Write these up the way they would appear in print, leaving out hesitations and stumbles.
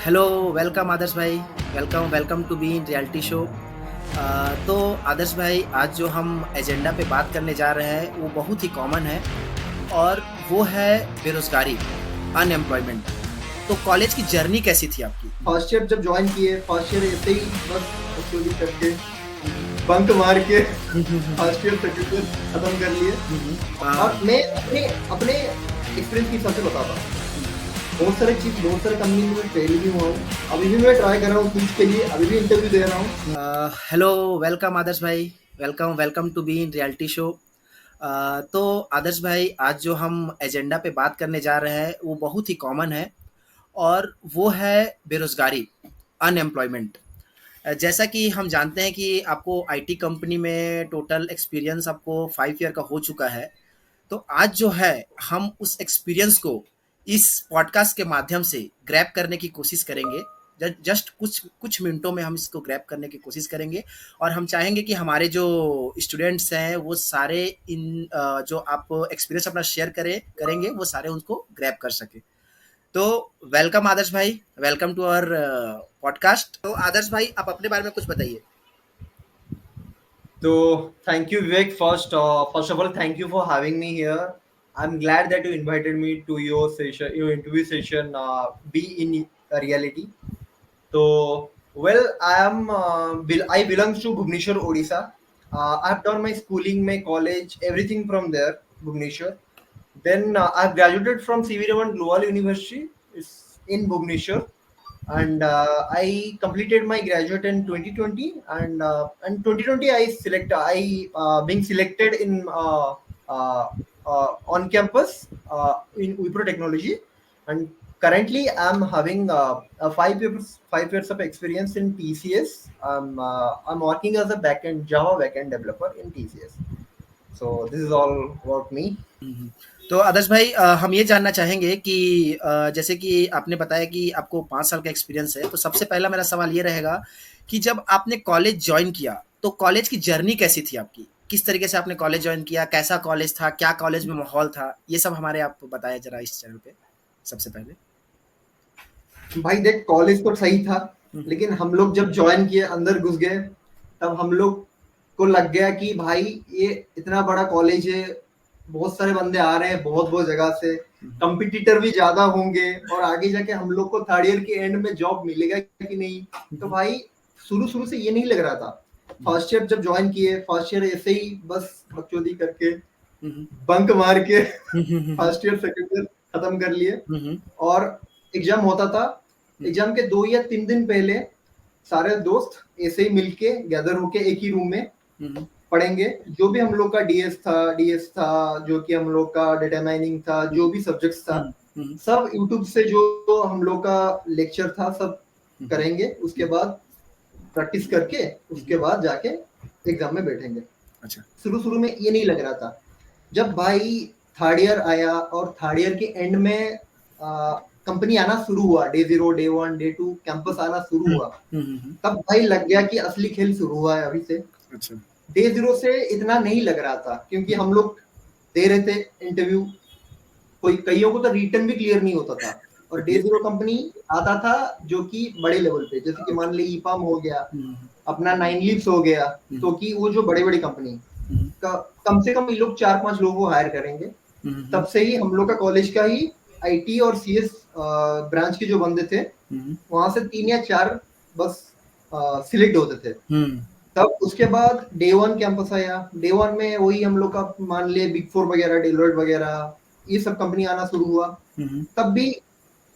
Hello, welcome Adarsh भाई। Welcome welcome to be in reality show. तो आदर्श भाई, आज जो हम एजेंडा पे बात करने जा रहे हैं वो बहुत ही कॉमन है, और वो है बेरोजगारी, अनएम्प्लॉयमेंट। तो कॉलेज की जर्नी कैसी थी आपकी? फर्स्ट ईयर जब ज्वाइन किए, फर्स्ट ईयर ऐसे ही बस चोरी करके हम्म, बंक मार के हम्म, फर्स्ट ईयर सेकंड ईयर खत्म कर लिए। और हाँ। मैं अपने अपने एक्सपीरियंस के हिसाब से बताता हूँ। हम्म, बहुत सारे कंपनी में फेल भी हुआ हूँ। अभी भी मैं ट्राई कर रहा हूँ स्विच के लिए, अभी भी इंटरव्यू दे रहा हूँ। हेलो, वेलकम आदर्श भाई। Welcome welcome to be in reality show. तो आदर्श भाई, आज जो हम एजेंडा पे बात करने जा रहे हैं वो बहुत ही कॉमन है, और वो है बेरोजगारी, अनएम्प्लॉयमेंट। जैसा कि हम जानते हैं कि आपको आईटी कंपनी में टोटल एक्सपीरियंस आपको 5 ईयर का हो चुका है। तो आज जो है, हम उस एक्सपीरियंस को इस पॉडकास्ट के माध्यम से ग्रैब करने की कोशिश करेंगे। जस्ट कुछ कुछ मिनटों में हम इसको ग्रैब करने की कोशिश करेंगे, और हम चाहेंगे कि हमारे जो स्टूडेंट्स हैं वो सारे इन जो आप एक्सपीरियंस अपना शेयर करेंगे वो सारे उनको ग्रैब कर सके। तो वेलकम आदर्श भाई, वेलकम टू आवर पॉडकास्ट। तो आदर्श भाई, आप अपने बारे में कुछ बताइए। So thank you, Vivek. First of all, thank you for having me here. I'm glad that you invited me to your session, your interview session. Be in a reality. So, I belong to Bhubaneswar, Odisha. I've done my schooling, my college, everything from there, Bhubaneswar. Then I've graduated from CV Raman Global University. It's in Bhubaneswar, and I completed my graduate in 2020. And 2020 I being selected in on campus in Wipro Technology, and currently I'm having a 5 years of experience in TCS. I'm working as a backend Java backend developer in TCS. So this is all about me. तो आदर्श भाई, हम ये जानना चाहेंगे कि जैसे कि आपने बताया कि आपको 5 साल का एक्सपीरियंस है, तो सबसे पहला मेरा सवाल ये रहेगा कि जब आपने कॉलेज ज्वाइन किया तो कॉलेज की जर्नी कैसी थी आपकी? किस तरीके से आपने कॉलेज ज्वाइन किया? कैसा कॉलेज था? क्या कॉलेज में माहौल था? ये सब हमारे आप बताएं जरा इस चैनल पे, सबसे पहले। भाई देख, कॉलेज तो सही था, हम्म, लेकिन हम लोग जब ज्वाइन किए, अंदर घुस गए, तब हम लोग को लग गया कि भाई ये इतना बड़ा कॉलेज है, बहुत सारे बंदे आ रहे हैं बहुत बहुत जगह से, हम्म, कंपटीटर भी ज्यादा होंगे, और आगे जाके हम लोग को थर्ड ईयर के एंड में जॉब मिलेगा कि नहीं। तो हम्म, भाई शुरू शुरू से ये नहीं लग रहा था। फर्स्ट ईयर जब ज्वाइन किए, फर्स्ट ईयर ऐसे ही बस बकचोदी करके हम्म, बंक मार के हम्म, हम्म, फर्स्ट ईयर सेकंड ईयर खत्म कर लिए। हम्म, और एग्जाम होता था, हम्म, एग्जाम के 2 या 3 दिन पहले सारे दोस्त ऐसे ही मिलके गैदर होके एक ही रूम में हम्म, पढ़ेंगे। जो भी हम लोग का डीएस था, जो कि हम लोग का डेटा माइनिंग था, जो भी सब्जेक्ट्स था, हम्म, हम्म, सब यूट्यूब से जो हम लोग का लेक्चर था सब हम्म, करेंगे। उसके बाद प्रैक्टिस करके उसके हम्म, बाद जाके एग्जाम में बैठेंगे। अच्छा। शुरू शुरू में ये नहीं लग रहा था। जब भाई थर्ड ईयर आया, और थर्ड ईयर के एंड में कंपनी आना शुरू हुआ, डे 0, डे 1, डे 2 कैंपस आना शुरू हम्म, हुआ, हम्म, तब भाई लग गया कि असली खेल शुरू हुआ है अभी से। अच्छा। डे 0 से इतना नहीं लग रहा था, क्योंकि हम लोग दे रहे थे इंटरव्यू, कोई कईयों को तो रिटर्न भी क्लियर नहीं होता था। और डे 0 कंपनी आता था जो कि बड़े लेवल पे, जैसे कि मान ली ईपाम हो गया, हम्म, अपना 9 लीव्स हो गया। हम्म, तो कि वो जो बड़े बड़ी कंपनी हम्म, का कम से कम ये लोग 4-5 लोगों को हायर करेंगे। हम्म, तब से ही हम लोग का कॉलेज का ही आईटी और सीएस ब्रांच के जो बंदे थे, हम्म, वहां से 3 या 4 बस सिलेक्ट होते थे। हम्म, तब उसके बाद डे 1 कैंपस आया। डे 1 में वही हम लोग का मान लिए बिग 4 वगैरह, डेलोइट वगैरह, ये सब कंपनी आना शुरू हुआ। हम्म, तब भी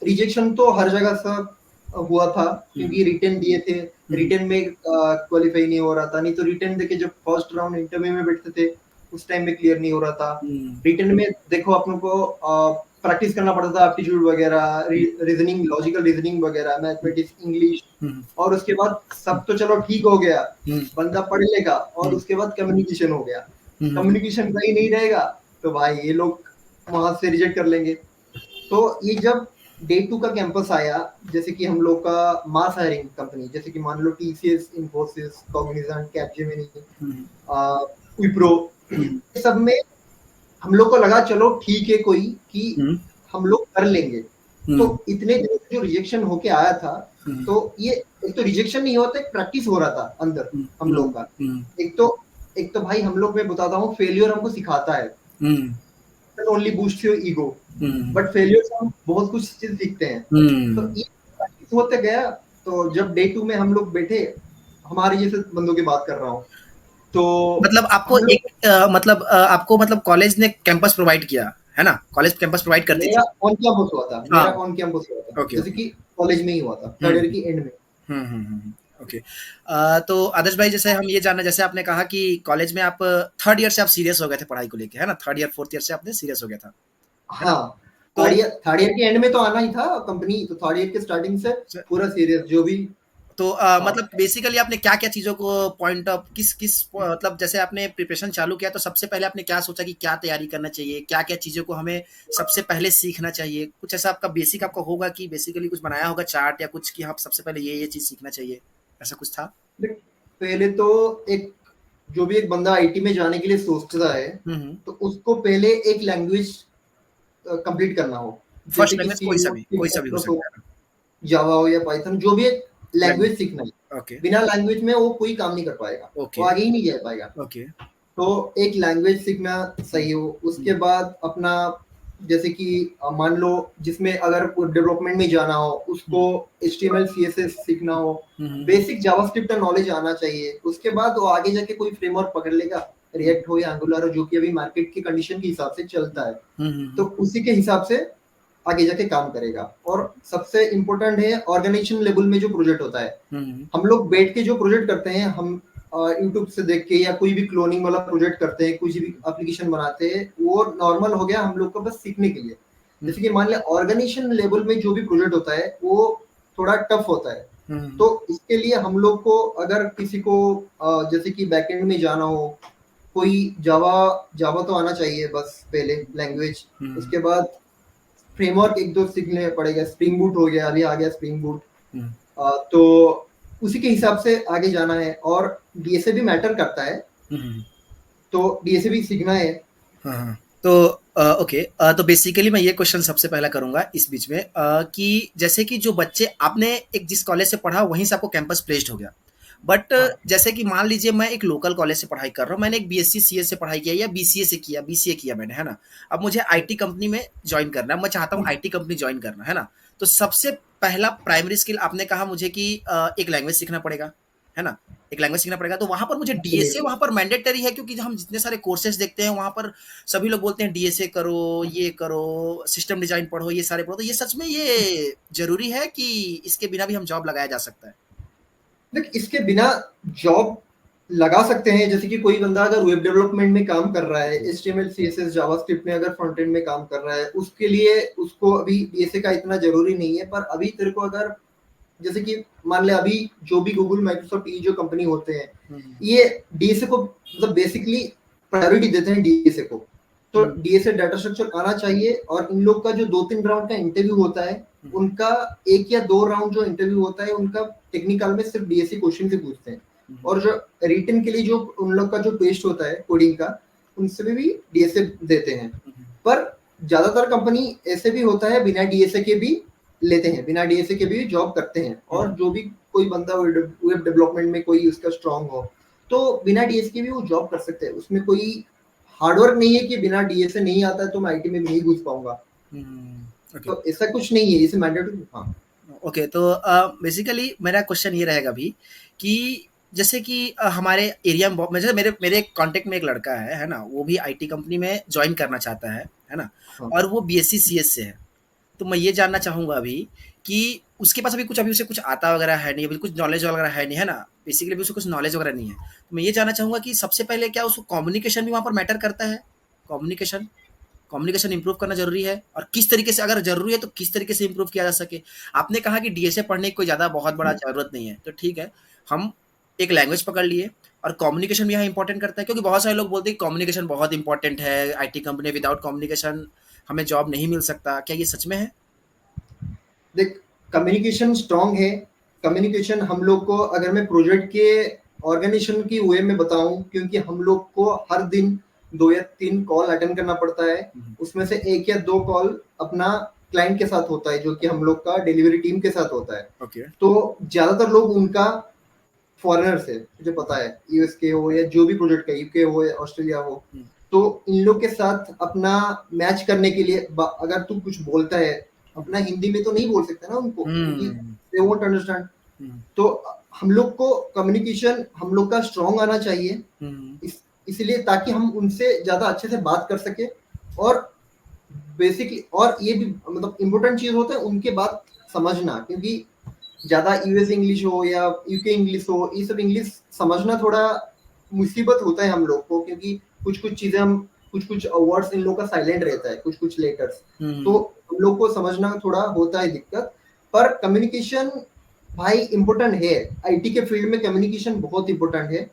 रिजेक्शन तो हर जगह सब हुआ था, हम्म, क्योंकि रिटर्न दिए थे, हम्म, रिटर्न में क्वालिफाई नहीं हो रहा था। नहीं तो रिटर्न देके जब फर्स्ट राउंड इंटरव्यू में बैठते थे, उस टाइम में क्लियर नहीं हो रहा था। हम्म, रिटर्न में देखो अपन को प्रैक्टिस करना पड़ता था, एप्टीट्यूड वगैरह, रीजनिंग, लॉजिकल रीजनिंग वगैरह, मैथमेटिक्स, इंग्लिश। हम्म, और उसके बाद सब तो चलो ठीक हो गया, हम्म, बंदा पढ़ लेगा, और हम्म, उसके बाद कम्युनिकेशन हो गया। हम्म, कम्युनिकेशन सही नहीं रहेगा, तो भाई ये लोग वहां से रिजेक्ट कर लेंगे। तो ये जब डे 2 का कैंपस आया, जैसे कि हम लोग का मास हायरिंग कंपनी, जैसे कि मान लो टीसीएस, इन्फोसिस, कॉग्निजेंट, कैपजेमिनी, हम्म, विप्रो, हम्म, ये सब में हम लोग को लगा चलो ठीक है कोई, कि हम्म, हम लोग कर लेंगे। तो हुँ, इतने दिनों से जो रिजेक्शन होके आया था, हुँ, तो ये एक तो रिजेक्शन नहीं होता, एक प्रैक्टिस हो रहा था अंदर हुँ, हम हुँ, लोग का। हुँ, एक तो एक तो भाई हम लोग, मैं बताता हूँ, फेलियर हमको सिखाता है, हुँ, ओनली बूस्ट योर ईगो, हुँ, बट फेलियर से हम बहुत कुछ चीज़ सीखते हैं। तो हुँ। ये प्रैक्टिस होते गया, तो जब डे 2 में हम लोग बैठे, हमारे जैसे बंदों की बात कर रहा हूँ, तो मतलब आपको हम लोग, मतलब आपको मतलब कॉलेज ने कैंपस प्रोवाइड किया, है ना? कॉलेज कैंपस प्रोवाइड करती मेरा थी? ऑन कैंपस हुआ था, हाँ, मेरा ऑन कैंपस हुआ था, ओके, जैसे ओके। कि कॉलेज में ही हुआ था, हुँ, थर्ड ईयर की एंड में। हुँ, हुँ, हुँ, हुँ, ओके। तो आदर्श भाई जैसे हम ये जानना जैसे आपने कहा कि कॉलेज में आप 3rd ईयर से आप सीरियस हो गए थे पढ़ाई को लेके, है ना? 3rd ईयर, 4th ईयर से आपने सीरियस हो गया था, है ना? हाँ, तो थर्ड ईयर के एंड में तो आना ही था कंपनी, तो थर्ड ईयर के स्टार्टिंग से स पूरा सीरियस जो भी तो था। मतलब बेसिकली आपने क्या-क्या चीज़ों को पॉइंट ऑफ किस मतलब जैसे आपने प्रिपरेशन चालू किया तो सबसे पहले आपने क्या सोचा कि क्या तैयारी करना चाहिए? क्या-क्या चीज़ों को हमें सबसे पहले सीखना चाहिए? कुछ ऐसा आपका बेसिक आपका होगा कि बेसिकली कुछ बनाया होगा चार्ट या कुछ कि हाँ, सबसे पहले ये चीज़ सीखना चाहिए, ऐसा कुछ था? देख, पहले तो एक, जो भी एक बंदा आईटी में जाने के लिए सोचता है, हुँ, हुँ। तो उसको पहले एक लैंग्वेज कंप्लीट करना हो, जैसे फर्स्ट कि लैंग्वेज सी हो, सी कोई सा प्लस भी हो प्लस हो, सकता है ना? जावा हो या पाइथन, जो भी एक लैंग्वेज लैंग्वेज सीखना है। ओके, बिना लैंग्वेज में वो कोई काम नहीं कर पाएगा, वो ओके, आगे ही नहीं जा पाएगा। ओके। तो एक लैंग्वेज सीखना सही हो, हुँ, उसके बाद अपना, जैसे कि मान लो जिसमें अगर डेवलपमेंट में जाना हो, हुँ, उसको HTML CSS सीखना हो, हुँ, हुँ, हुँ, बेसिक जावास्क्रिप्ट का नॉलेज आना चाहिए। उसके बाद वो आगे जाके कोई फ्रेमवर्क पकड़ लेगा, हुँ, रिएक्ट हो या एंगुलर हो, जो कि अभी मार्केट की कंडीशन के हिसाब से चलता है, हुँ, हुँ, तो हुँ, उसी के हिसाब से आगे जाके काम करेगा। और सबसे इम्पोर्टेंट है ऑर्गेनाइजेशन लेवल में जो प्रोजेक्ट होता है, हुँ, हम लोग बैठ के जो प्रोजेक्ट करते हैं, हम यूट्यूब से देख के या कोई भी क्लोनिंग वाला प्रोजेक्ट करते हैं, कुछ भी एप्लीकेशन बनाते हैं, वो नॉर्मल हो गया हम लोग को बस सीखने के लिए। हुँ, जैसे कि मान लिया ऑर्गेनाइजेशन लेवल में जो भी प्रोजेक्ट होता है, वो थोड़ा टफ होता है। हुँ, तो इसके लिए हम लोग को, अगर किसी को जैसे कि बैकएंड में जाना हो, कोई जावा जावा तो आना चाहिए बस पहले लैंग्वेज। हुँ, उसके बाद फ्रेमवर्क एक दो सीखने पड़ेगा, स्प्रिंग बूट हो गया, अभी आ गया स्प्रिंग बूट। हुँ, तो उसी के हिसाब से आगे जाना है, और डीएसए भी मैटर करता है, हुँ। तो डीएसए भी सीखना है। हाँ, हाँ। तो ओके तो बेसिकली मैं ये क्वेश्चन सबसे पहला करूँगा इस बीच में कि जैसे कि जो बच्चे आपने एक जिस कॉलेज से पढ़ा वहीं से आपको कैंपस प्लेस्ड हो गया। बट हाँ, जैसे कि मान लीजिए मैं एक लोकल कॉलेज से पढ़ाई कर रहा हूँ, मैंने एक बीएससी सीएस से पढ़ाई किया या बीसीए से किया, बीसीए किया मैंने, है ना? अब मुझे आईटी कंपनी में जॉइन करना है, मैं चाहता हूँ आईटी कंपनी जॉइन करना, है ना? तो सबसे पहला प्राइमरी स्किल आपने कहा मुझे कि एक लैंग्वेज सीखना पड़ेगा, है ना? एक लैंग्वेज सीखना पड़ेगा, तो वहाँ पर मुझे डीएसए एब्सोल्युटली। वहाँ पर मैंडेटरी है क्योंकि हम जितने सारे कोर्सेज़ देखते हैं वहाँ पर सभी लोग बोलते हैं डीएसए करो, सिस्टम डिज़ाइन पढ़ो, ये सारे पढ़ो, तो ये सच में ये ज़रूरी है कि इसके बिना भी हम जॉब लगाया जा सकता है? देख, इसके बिना जॉब लगा सकते हैं, जैसे कि कोई बंदा अगर वेब डेवलपमेंट में काम कर रहा है, HTML CSS जावास्क्रिप्ट में अगर फ्रंट एंड में काम कर रहा है, उसके लिए उसको अभी डीएसए का इतना जरूरी नहीं है। पर अभी तेरे को अगर, जैसे कि मान ले अभी जो भी गूगल, माइक्रोसॉफ्ट, ये जो कंपनी होते हैं, हुँ, हुँ, ये डीएसए को मतलब बेसिकली प्रायोरिटी देते हैं डीएसए को। तो हुँ, डीएसए डाटा स्ट्रक्चर आना चाहिए, और इन लोग का जो 2-3 राउंड का इंटरव्यू होता है, हुँ, उनका 1 या 2 राउंड जो इंटरव्यू होता है, उनका टेक्निकल में सिर्फ डीएसए क्वेश्चन से पूछते हैं। हुँ, और जो रिटन के लिए जो उन लोग का जो टेस्ट होता है कोडिंग का, उनसे भी डीएसए देते हैं। हुँ, हुँ, पर ज्यादातर कंपनी ऐसे भी होता है, बिना डीएसए के भी लेते हैं, बिना डीएसए के भी जॉब करते हैं। और हुँ, जो भी कोई बंदा वेब डेवलपमेंट में कोई उसका स्ट्रांग हो, तो बिना डीएसए के भी वो जॉब कर सकते हैं। उसमें कोई हार्डवर्क नहीं है कि बिना डीएसए नहीं आता है तो मैं आईटी में नहीं घुस पाऊंगा। हुँ, ओके। तो ऐसा कुछ नहीं है, इसे मैंडेटरी। हाँ, ओके तो बेसिकली मेरा क्वेश्चन ये रहेगा अभी कि जैसे कि हमारे एरिया में जैसे मेरे मेरे कांटेक्ट में एक लड़का है ना? वो भी आईटी कंपनी में जॉइन करना चाहता है ना? हाँ, और वो बीएससी सीएस से है। तो मैं ये जानना चाहूँगा अभी कि उसके पास अभी उसे कुछ आता वगैरह है नहीं, अभी कुछ नॉलेज वगैरह है नहीं, है ना? बेसिकली अभी उसे कुछ नॉलेज वगैरह नहीं है। तो मैं ये जानना चाहूँगा कि सबसे पहले क्या उसको कम्युनिकेशन भी वहाँ पर मैटर करता है? कम्युनिकेशन कम्युनिकेशन इंप्रूव करना ज़रूरी है और किस तरीके से अगर ज़रूरी है तो किस तरीके से इंप्रूव किया जा सके? आपने कहा कि डीएसए पढ़ने की कोई ज़्यादा बहुत बड़ा ज़रूरत नहीं है, तो ठीक है, हम एक लैंग्वेज पकड़ लिए और कम्युनिकेशन भी यहाँ इंपॉर्टेंट करता है क्योंकि बहुत सारे लोग बोलते हैं कि कम्युनिकेशन बहुत इंपॉर्टेंट है, आईटी कंपनी विदाउट कम्युनिकेशन हमें जॉब नहीं मिल सकता, क्या ये सच में है? देख, कम्युनिकेशन स्ट्रांग है। कम्युनिकेशन हम लोग को, अगर मैं प्रोजेक्ट के ऑर्गेनाइजेशन की वे में बताऊं, क्योंकि हम लोग को हर दिन 2 या 3 कॉल अटेंड करना पड़ता है। हुँ, उसमें से 1 या 2 कॉल अपना क्लाइंट के साथ होता है, जो कि हम लोग का डिलीवरी टीम के साथ होता है। ओके। तो ज्यादातर लोग उनका फॉरेनर से, मुझे पता है, यूएस के हो या जो भी प्रोजेक्ट का, यूके हो या ऑस्ट्रेलिया हो, तो इन लोग के साथ अपना मैच करने के लिए अगर तू कुछ बोलता है अपना हिंदी में तो नहीं बोल सकता ना उनको, क्योंकि दे वोंट अंडरस्टैंड। तो हम लोग को कम्युनिकेशन हम लोग का स्ट्रांग आना चाहिए, इसलिए ताकि हम उनसे ज्यादा अच्छे से बात कर सके। और बेसिकली और ये भी मतलब इम्पोर्टेंट चीज होता है उनके बात समझना, क्योंकि ज्यादा यूएस इंग्लिश हो या यूके इंग्लिश हो, ये सब इंग्लिश समझना थोड़ा मुसीबत होता है हम लोग को, क्योंकि कुछ कुछ चीजें हम कुछ कुछ वर्ड्स इन लोग का साइलेंट रहता है, कुछ कुछ लेटर्स, तो हम लोग को समझना थोड़ा होता है दिक्कत। पर कम्युनिकेशन भाई इम्पोर्टेंट है, आईटी के फील्ड में कम्युनिकेशन बहुत इम्पोर्टेंट है।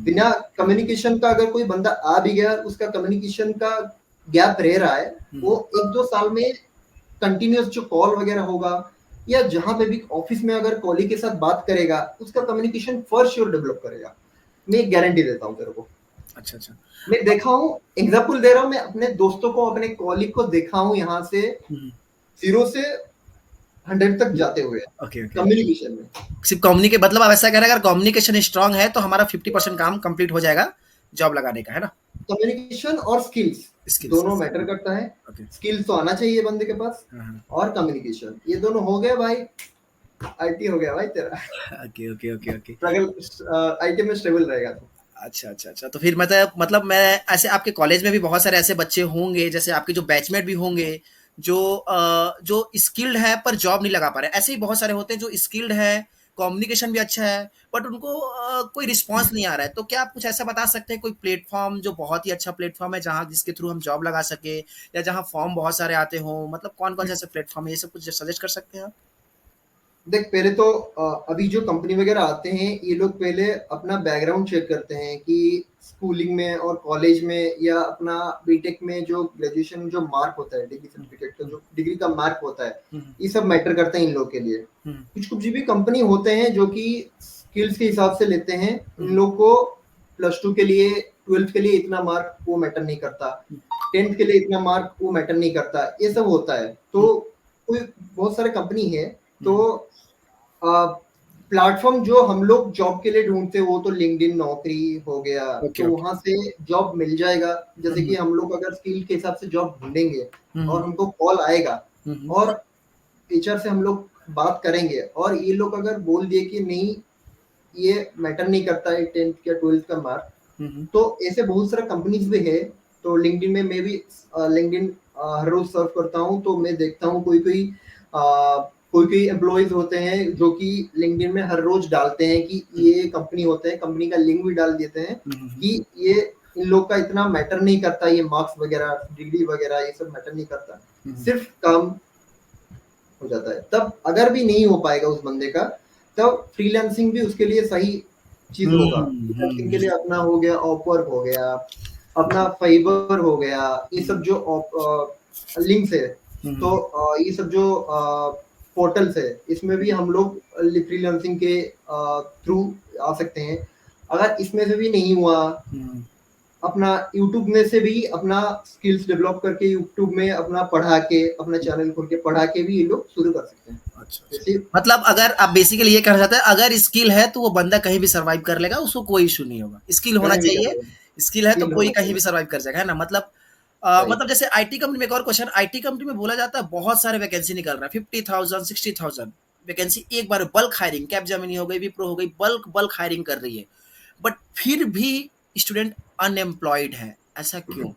बिना कम्युनिकेशन का अगर कोई बंदा आ भी गया, उसका कम्युनिकेशन का गैप रह रहा है, वो 1-2 साल में कंटिन्यूस जो कॉल वगैरह होगा या जहां पे भी ऑफिस में अगर कॉलीग के साथ बात करेगा, उसका कम्युनिकेशन फॉर श्योर डेवलप करेगा, मैं एक गारंटी देता हूँ तेरे को। अच्छा अच्छा। मैं देखा हूँ, एग्जाम्पल दे रहा हूँ, मैं अपने दोस्तों को, अपने कॉलीग को देखा हूँ यहाँ से 0 से 100 तक जाते हुए कम्युनिकेशन में। सिर्फ कम्युनिकेशन मतलब आप ऐसा कह रहे हैं, अगर कम्युनिकेशन स्ट्रांग है तो हमारा 50% काम कंप्लीट हो जाएगा जॉब लगाने का, है ना? कम्युनिकेशन और स्किल्स दोनों मैटर करता है। स्किल्स तो आना चाहिए बंदे के पास, और कम्युनिकेशन, ये दोनों हो गए भाई, आईटी हो गया भाई तेरा। Okay okay okay okay. Struggle IT में स्टेबल रहेगा तो। अच्छा अच्छा अच्छा। तो फिर मतलब मैं ऐसे आपके कॉलेज में भी बहुत सारे ऐसे बच्चे होंगे, जैसे आपके जो बैचमेट भी होंगे, जो स्किल्ड है पर जॉब नहीं लगा पा रहे। ऐसे ही बहुत सारे होते हैं जो स्किल्ड है, कम्युनिकेशन भी अच्छा है, बट उनको कोई रिस्पॉन्स नहीं आ रहा है। तो क्या आप कुछ ऐसा बता सकते हैं, कोई प्लेटफॉर्म जो बहुत ही अच्छा प्लेटफॉर्म है जहाँ जिसके थ्रू हम जॉब लगा सके, या जहाँ फॉर्म बहुत सारे आते हों? मतलब कौन कौन से ऐसे प्लेटफॉर्म है, ये सब कुछ सजेस्ट कर सकते हैं आप? देख, पहले तो अभी जो कंपनी वगैरह आते हैं, ये लोग पहले अपना बैकग्राउंड चेक करते हैं कि स्कूलिंग में और कॉलेज में या अपना बीटेक में जो ग्रेजुएशन जो मार्क होता है, डिग्री सर्टिफिकेट का जो डिग्री का मार्क होता है, ये सब मैटर करते हैं इन लोग के लिए। कुछ कुछ भी कंपनी होते हैं जो कि स्किल्स के हिसाब से लेते हैं इन लोग को। +2 के लिए, 12th के लिए इतना मार्क वो मैटर नहीं करता, 10th के लिए इतना मार्क वो मैटर नहीं करता, ये सब होता है। तो कोई बहुत सारे कंपनी है, तो प्लेटफॉर्म जो हम लोग जॉब के लिए ढूंढते हैं वो तो लिंक्डइन नौकरी हो गया, तो वहां से जॉब मिल जाएगा। जैसे कि हम लोग अगर स्किल के हिसाब से जॉब ढूंढेंगे और हमको कॉल आएगा और एचआर से हम लोग बात करेंगे, और ये लोग अगर बोल दिए कि नहीं ये मैटर नहीं करता है 10th या 12th का मार्क, तो ऐसे बहुत सारे कंपनीज भी है। तो लिंक्डइन में मैं भी लिंक्डइन हर रोज सर्व करता हूँ, तो मैं देखता हूँ कोई एम्प्लॉयज होते हैं जो कि लिंक्डइन में हर रोज डालते हैं कि ये कंपनी होते हैं, कंपनी का लिंक भी डाल देते हैं कि ये इन लोग का इतना मैटर नहीं करता, ये मार्क्स वगैरह डिग्री वगैरह ये सब मैटर नहीं करता, सिर्फ काम हो जाता है। तब अगर भी नहीं हो पाएगा उस बंदे का, तब फ्रीलांसिंग भी उसके लिए सही चीज होगा। फ्रीलांसिंग के लिए अपना हो गया अपवर्क हो गया, अपना फाइबर हो गया, ये सब जो लिंक्स है, तो ये सब जो पोर्टल्स है, इसमें भी हम लोग फ्रीलांसिंग के थ्रू आ सकते हैं। अगर इसमें से भी नहीं हुआ, अपना यूट्यूब में से भी अपना स्किल्स डेवलप करके यूट्यूब में अपना पढ़ा के, अपना चैनल खोल के पढ़ा के भी ये लोग शुरू कर सकते हैं। अच्छा। मतलब अगर आप बेसिकली ये कहना चाहते हैं, अगर स्किल है तो वो बंदा कहीं भी सर्वाइव कर लेगा, उसको कोई इशू नहीं होगा। स्किल होना चाहिए, स्किल है तो कोई कहीं भी सर्वाइव कर जाएगा, है ना? मतलब मतलब जैसे आईटी कंपनी में, एक और क्वेश्चन, आईटी कंपनी में बोला जाता है बहुत सारे वैकेंसी निकल रहा है, 50,000 60,000 वैकेंसी एक बार, बल्क हायरिंग, कैपजेमिनी हो गई, विप्रो हो गई, बल्क बल्क हायरिंग कर रही है, बट फिर भी स्टूडेंट अनएम्प्लॉयड है। ऐसा क्यों?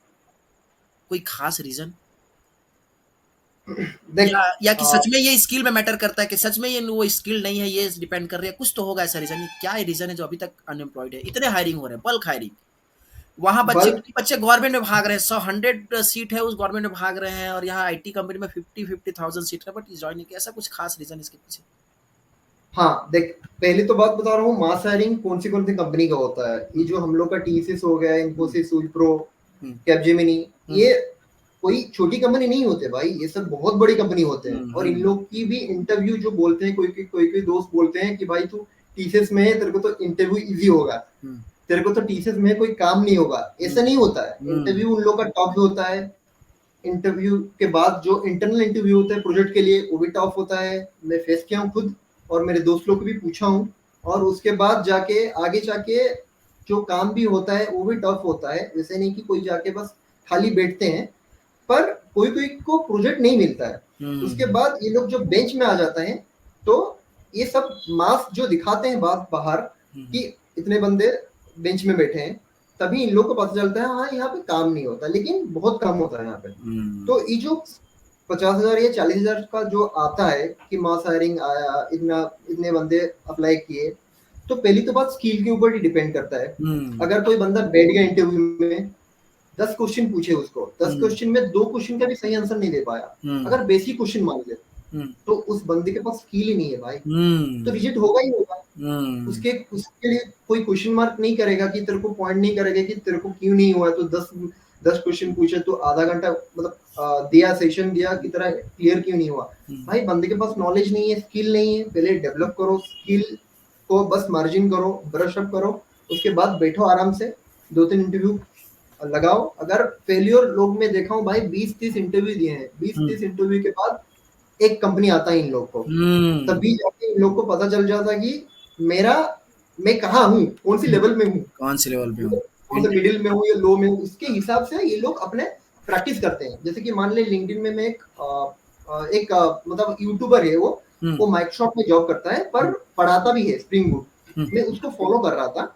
कोई खास रीजन? या कि सच में ये स्किल में मैटर करता है, कि सच में ये वो स्किल नहीं है, ये डिपेंड कर रही है, कुछ तो होगा ऐसा रीजन। क्या रीजन है जो अभी तक अनएम्प्लॉयड है? इतने हायरिंग हो रहे हैं, बल्क हायरिंग, वहां बच्चे गवर्नमेंट में भाग रहे हैं, 100 सीट है उस गवर्नमेंट में भाग रहे हैं, और यहाँ आईटी कंपनी में 50,000 सीट है, बट ज्वाइन नहीं किया। ऐसा कुछ खास रीजन इसके पीछे? हाँ देख, पहली तो बात बता रहा हूँ, मास हायरिंग कौन सी कंपनी का होता है। ये जो हम लोग का टीसीएस हो गया, इन्फोसिस, विप्रो, कैपजेमिनी, ये कोई छोटी कंपनी नहीं होते भाई, ये सब बहुत बड़ी कंपनी होते हैं। और इन लोग की भी इंटरव्यू जो बोलते हैं, कोई दोस्त बोलते हैं कि भाई तू टीसीएस में है, तेरे को तो इंटरव्यू इजी होगा, तेरे को तो टीसीएस में कोई काम नहीं होगा। ऐसा नहीं होता है, इंटरव्यू उन लोग का टफ होता है, इंटरव्यू के बाद जो इंटरनल इंटरव्यू होता है प्रोजेक्ट के लिए, वो भी टफ होता है। मैं फेस किया हूँ खुद, और मेरे दोस्त लोग को भी पूछा हूँ। और उसके बाद जाके आगे जाके जो काम भी होता है वो भी टफ होता है। वैसे नहीं कि कोई जाके बस खाली बैठते हैं, पर कोई कोई को प्रोजेक्ट नहीं मिलता है। उसके बाद ये लोग जब बेंच में आ जाते हैं, तो ये सब मास जो दिखाते हैं बात बाहर कि इतने बंदे बेंच में बैठे हैं, तभी इन लोग को पता चलता है हाँ यहाँ पे काम नहीं होता, लेकिन बहुत कम होता है यहाँ पे। तो ये जो 50,000 या 40,000 का जो आता है कि मास हायरिंग आया, इतना इतने बंदे अप्लाई किए, तो पहली तो बात स्किल के ऊपर ही डिपेंड करता है। अगर कोई बंदा बैठ गया इंटरव्यू में, 10 क्वेश्चन पूछे उसको, 10 क्वेश्चन में 2 क्वेश्चन का भी सही आंसर नहीं दे पाया, अगर बेसिक क्वेश्चन मान ले, तो उस बंदे के पास स्किल ही नहीं है भाई, तो रिजेक्ट होगा ही होगा। उसके लिए कोई क्वेश्चन मार्क नहीं करेगा कि तेरे को पॉइंट नहीं करेगा कि तेरे को क्यों नहीं हुआ। तो 10 क्वेश्चन पूछे तो आधा घंटा मतलब दिया, सेशन दिया कि तेरा क्लियर क्यों नहीं हुआ। भाई बंदे के पास नॉलेज नहीं है, स्किल नहीं है। पहले डेवलप करो स्किल को, बस मार्जिन करो, ब्रश अप करो, उसके बाद बैठो आराम से, 2-3 इंटरव्यू लगाओ। अगर फेलियर लोग में देखा हूँ भाई, 20-30 इंटरव्यू दिए हैं, 20-30 इंटरव्यू के बाद एक कंपनी आता है इन लोग को, तभी जाके इन लोग को पता चल जाता कि मैं कहाँ हूँ, कौन सी लेवल में हूँ, कौन से लेवल पे हूँ, कौन से मिडिल में हूँ या लो में हूँ। उसके हिसाब से ये लोग अपने प्रैक्टिस करते हैं। जैसे कि मान ले लिंक्डइन में मैं एक मतलब यूट्यूबर है, वो माइक्रोसॉफ्ट में जॉब करता है, पर पढ़ाता भी है स्प्रिंग बूट। मैं उसको फॉलो कर रहा था।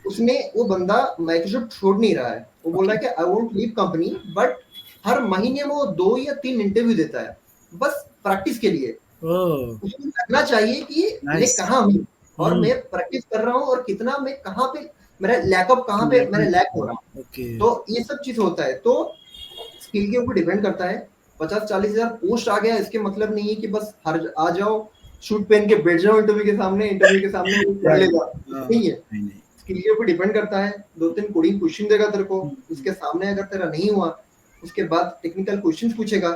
उसने, वो बंदा माइक्रोसॉफ्ट छोड़ नहीं रहा है, वो बोल रहा है कि I won't leave company, but हर महीने वो 2 या 3 इंटरव्यू देता है, बस प्रैक्टिस के लिए। उसको लगना चाहिए कि मैं कहाँ हूँ और मैं प्रैक्टिस कर रहा हूँ, और कितना मैं कहाँ पे मेरा लैकअप, कहाँ पे मेरा लैक हो रहा है। तो ये सब चीज होता है। तो स्किल के ऊपर डिपेंड करता है। 50-40 हजार पोस्ट आ गया, इसके मतलब नहीं है कि बस हर आ जाओ, शूट पहन के बैठ जाओ इंटरव्यू के सामने पढ़ लेगा, नहीं है। स्किल के ऊपर डिपेंड करता है। 2-3 कोडिंग क्वेश्चन देगा तेरे को, उसके सामने अगर तेरा नहीं हुआ, उसके बाद टेक्निकल क्वेश्चंस पूछेगा,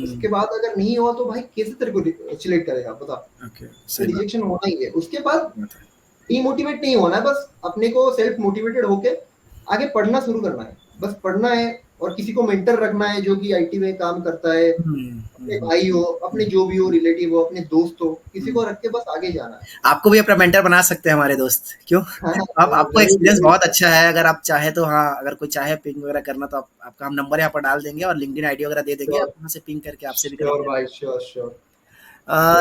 उसके बाद अगर नहीं हुआ तो भाई कैसे तेरे को सिलेक्ट करेगा, बता। रिजेक्शन होना ही है। उसके बाद डीमोटिवेट नहीं होना है, बस अपने को सेल्फ मोटिवेटेड होके आगे पढ़ना शुरू करना है, बस पढ़ना है। और किसी को मेंटर रखना है जो कि आईटी में काम करता है, अपने भाई हो, अपने जो भी हो, रिलेटिव हो, अपने दोस्त हो, किसी को रख के बस आगे जाना है। आपको भी अपना मेंटर बना सकते हैं हमारे दोस्त, क्यों? आपको एक्सपीरियंस बहुत अच्छा है। अगर आप चाहे तो, हाँ, अगर कोई चाहे पिंग वगैरह करना, तो आपका हम नंबर यहाँ पर डाल देंगे और लिंक्डइन आईडी वगैरह दे देंगे, आप वहाँ से पिंग करके आपसे भी श्योर भाई, श्योर।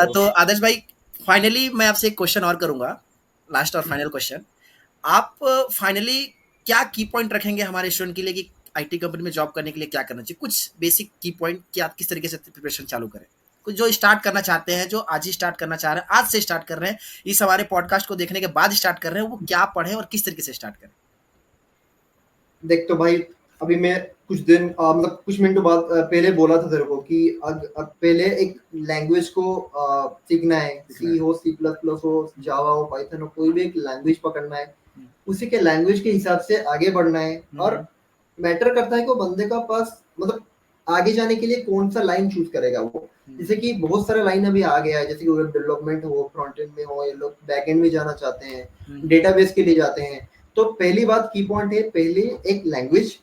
तो आदर्श भाई, फाइनली मैं आपसे एक क्वेश्चन और करूंगा, लास्ट और फाइनल क्वेश्चन। आप फाइनली क्या की पॉइंट रखेंगे हमारे स्टूडेंट के लिए कि आईटी कंपनी में जॉब करने के लिए क्या करना चाहिए? कुछ बेसिक की पॉइंट कि आप किस तरीके से प्रिपरेशन चालू करें। कुछ जो स्टार्ट करना चाहते हैं, जो आज ही स्टार्ट करना चाह रहे हैं, आज से स्टार्ट कर रहे हैं, इस हमारे पॉडकास्ट को देखने के बाद स्टार्ट कर रहे हैं, वो क्या पढ़ें और किस तरीके से स्टार्ट करें? देख तो भाई, अभी मैं कुछ दिन मतलब कुछ मिनटों बाद पहले बोला था तेरे को कि पहले एक लैंग्वेज को सीखना है। सी हो, C++ हो, जावा हो, पाइथन हो, कोई भी एक लैंग्वेज पकड़ना है, उसी के लैंग्वेज के हिसाब से आगे बढ़ना है। और मैटर करता है कि वो बंदे का पास मतलब आगे जाने के लिए कौन सा लाइन चूज करेगा वो। जैसे कि बहुत सारे लाइन अभी आ गया है, जैसे कि वेब डेवलपमेंट हो, फ्रंट एंड में हो, ये लोग बैक एंड में जाना चाहते हैं, डेटाबेस के लिए जाते हैं। तो पहली बात की पॉइंट है, पहले एक लैंग्वेज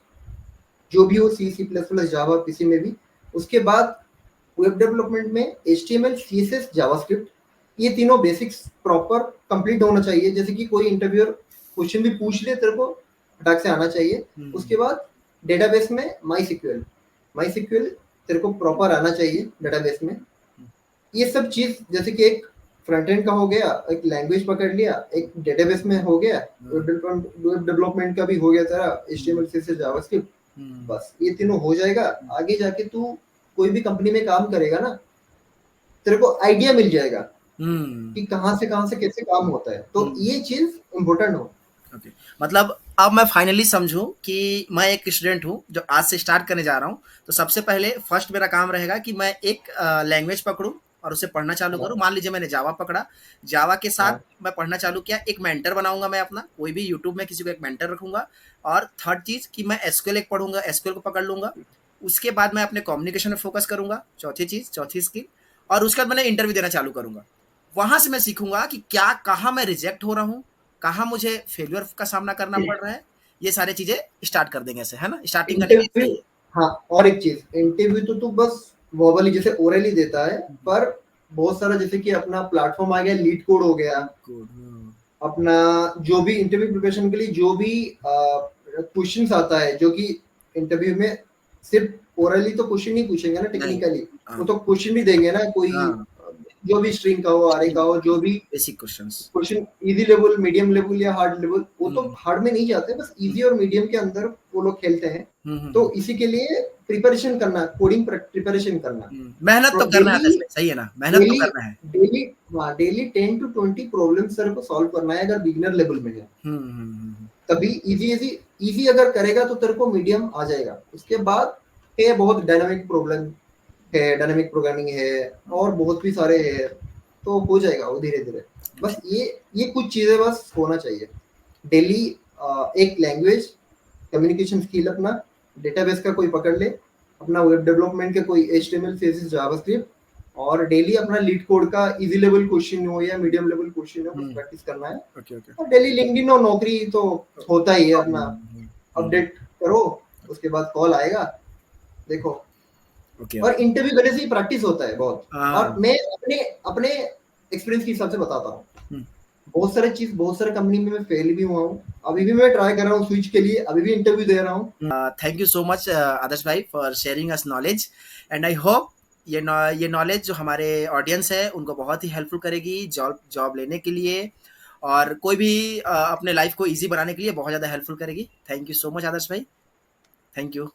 जो भी हो, C++, जावा, किसी में भी। उसके बाद वेब डेवलपमेंट में HTML, CSS, जावास्क्रिप्ट, ये तीनों बेसिक्स प्रॉपर कंप्लीट होना चाहिए। जैसे कि कोई इंटरव्यूअर क्वेश्चन भी पूछ ले, तेरे को फटाक से आना चाहिए। उसके बाद डेटाबेस में माई सिक्वल तेरे को प्रॉपर आना चाहिए डेटाबेस में। ये सब चीज, जैसे कि एक फ्रंट एंड का हो गया, एक लैंग्वेज पकड़ लिया, एक डेटाबेस में हो गया, वेब डेवलपमेंट का भी हो गया तेरा, HTML, CSS, जावास्क्रिप्ट, बस ये तीनों हो जाएगा। आगे जाके तू कोई भी कंपनी में काम करेगा ना, तेरे को आइडिया मिल जाएगा कि कहाँ से कैसे काम होता है। तो ये चीज इम्पोर्टेंट हो। मतलब अब मैं फाइनली समझूं कि मैं एक स्टूडेंट हूं जो आज से स्टार्ट करने जा रहा हूं, तो सबसे पहले फर्स्ट मेरा काम रहेगा कि मैं एक लैंग्वेज पकड़ूं और उसे पढ़ना चालू करूं। मान लीजिए मैंने जावा पकड़ा, जावा के साथ मैं पढ़ना चालू किया, एक मेंटर बनाऊंगा मैं अपना, कोई भी यूट्यूब में किसी को एक मेंटर रखूंगा। और थर्ड चीज कि मैं एसक्यूएल एक पढ़ूंगा, एसक्यूएल को पकड़ लूंगा। उसके बाद मैं अपने कम्युनिकेशन में फोकस करूंगा, चौथी स्किल। और उसके बाद मैंने इंटरव्यू देना चालू करूंगा। वहां से मैं सीखूंगा कि क्या, कहाँ मैं रिजेक्ट हो रहा हूँ, कहाँ मुझे फेलियर का सामना करना पड़ रहा है। ये सारी चीजें स्टार्ट कर देंगे ऐसे, है ना? स्टार्टिंग करने के लिए इंटरव्यू सही है। हाँ, और एक चीज, इंटरव्यू तो तू बस वर्बली जैसे ओरली देता है, पर बहुत सारा जैसे कि अपना प्लेटफॉर्म आ गया, लीड कोड हो गया, गुड, हाँ। अपना जो भी इंटरव्यू प्रिपरेशन के लिए जो भी क्वेश्चंस आता है, जो कि इंटरव्यू में सिर्फ ओरली तो क्वेश्चन नहीं पूछेंगे ना नहीं, टेक्निकली, वो हाँ, तो क्वेश्चन भी देंगे ना, कोई हाँ, जो भी स्ट्रिंग का हो, आरे का हो, जो भी basic questions. Question, easy level, medium level या हार्ड लेवल, वो तो हुँ, हार्ड में नहीं जाते, बस हुँ, इजी और मीडियम के अंदर वो लोग खेलते हैं। हुँ, हुँ, तो हुँ, इसी के लिए प्रिपरेशन करना, कोडिंग प्रिपरेशन करना, हुँ। मेहनत तो करना है डेली आदर्श भाई, सही है ना? मेहनत तो डेली करना है। डेली हाँ, डेली 10 टू 20 प्रॉब्लम सर को सॉल्व करना है, अगर बिगिनर लेवल में है। हुँ, हुँ, हुँ, हुँ। तभी इजी इजी इजी अगर करेगा तो तेरे को मीडियम आ जाएगा। उसके बाद है बहुत डायनामिक प्रॉब्लम है, डायनामिक प्रोग्रामिंग है, और बहुत भी सारे है, तो हो जाएगा वो धीरे धीरे। बस ये कुछ चीजें बस होना चाहिए डेली। एक लैंग्वेज, कम्युनिकेशन स्किल अपना, डेटाबेस का कोई पकड़ ले, अपना वेब डेवलपमेंट के कोई HTML CSS जावास्क्रिप्ट, और डेली अपना लीड कोड का इजी लेवल क्वेश्चन हो या मीडियम लेवल क्वेश्चन हो, बस हुँ, प्रैक्टिस करना है। Okay, okay. और डेली लिंक्डइन और नौकरी तो होता ही है हुँ, अपना, हुँ, हुँ, अपडेट करो, उसके बाद कॉल आएगा, देखो। ओके, और ओके। इंटरव्यू देने से ही प्रैक्टिस होता है बहुत। और हाँ, मैं अपने अपने एक्सपीरियंस के हिसाब से बताता हूँ, हुँ। बहुत सारे कंपनी में मैं फेल भी हुआ हूँ, अभी भी मैं ट्राई कर रहा हूँ स्विच के लिए, अभी भी इंटरव्यू दे रहा हूँ। थैंक यू सो मच आदर्श भाई for sharing us knowledge and I hope ये नॉलेज जो हमारे ऑडियंस है उनको बहुत ही हेल्पफुल करेगी जॉब जॉब लेने के लिए और कोई भी अपने लाइफ को इजी बनाने के लिए बहुत ज़्यादा हेल्पफुल करेगी। थैंक यू सो मच आदर्श भाई। Thank you.